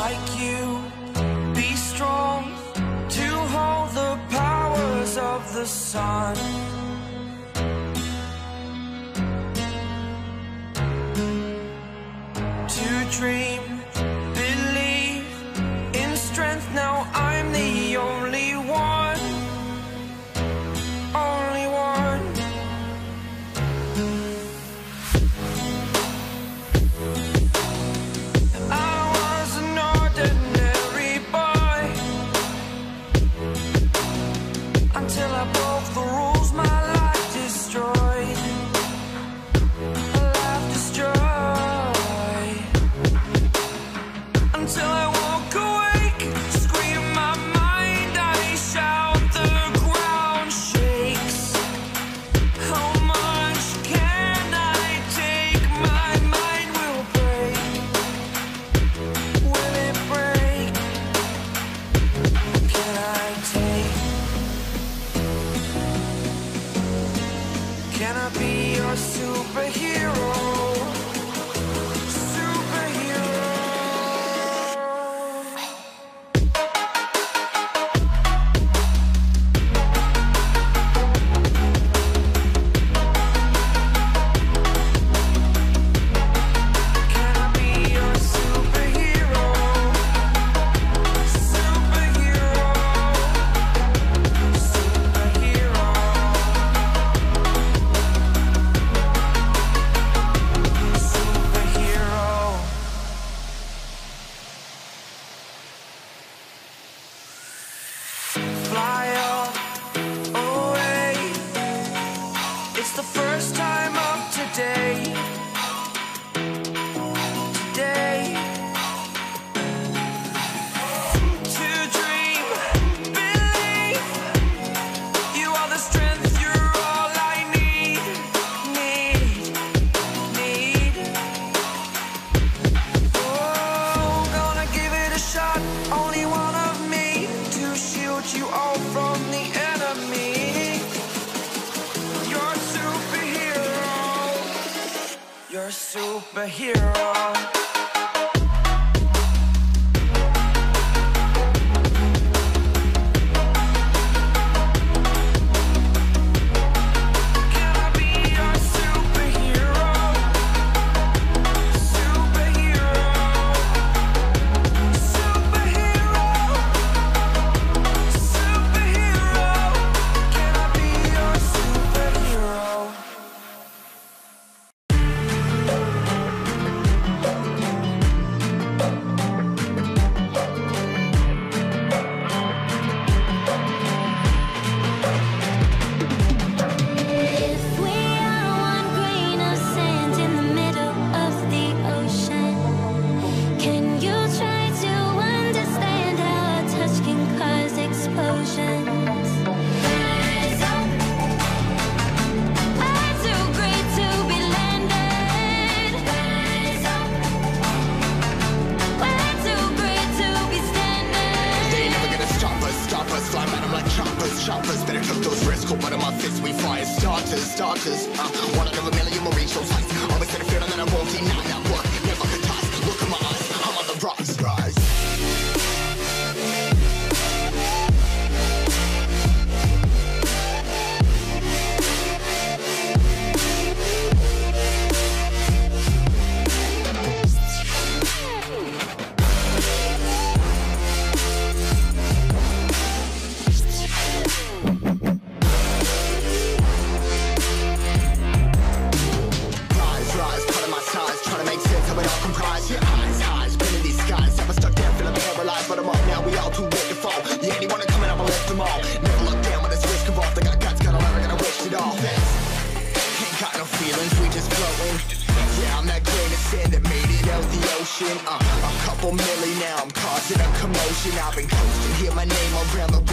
like you, be strong to hold the powers of the sun. To dream, believe in strength. Now I'm the only one, only one. I was an ordinary boy until I broke the rules. My life destroyed, a life destroyed. Until I walk awake, scream my mind, I shout, the ground shakes. How much can I take? My mind will break. Will it break? Can I take? Can I be your superhero? Fly up, away. It's the first time of today. Today. To dream, believe. You are the strength, you're all I need. Oh, gonna give it a shot. Only one of me to shield you all from the enemy. You're a superhero. You're a superhero. Can I be your superhero? Superhero. Superhero. Superhero. Can I be your superhero? If we are one grain of sand in the middle of the ocean, can you try to understand how a touch can cause explosions? Rise up, we're too great to be landed. Rise up, we're too great to be standing. They ain't never gonna stop us, fly at 'em like choppers, better cook those risks, cold blood in my fists, we fire starters, one out of a million will reach those heights, always had a feeling that I won't deny, not work, never could toss, look in my eyes, I'm on the rocks, rise. Rise, pulling my size, trying to make sense of it all comprise. Your eyes, spinning these skies. Never stuck down, feeling paralyzed, but I'm up now. We all too late to fall. Yeah, anyone coming up, I lift them all. Never look down when it's risk involved. I got guts, got a lot, I gotta wish it all. Ain't got no feelings, we just floating. Yeah, I'm that grain of sand that made it out the ocean. A couple milli now, I'm causing a commotion. I've been coasting, hear my name around the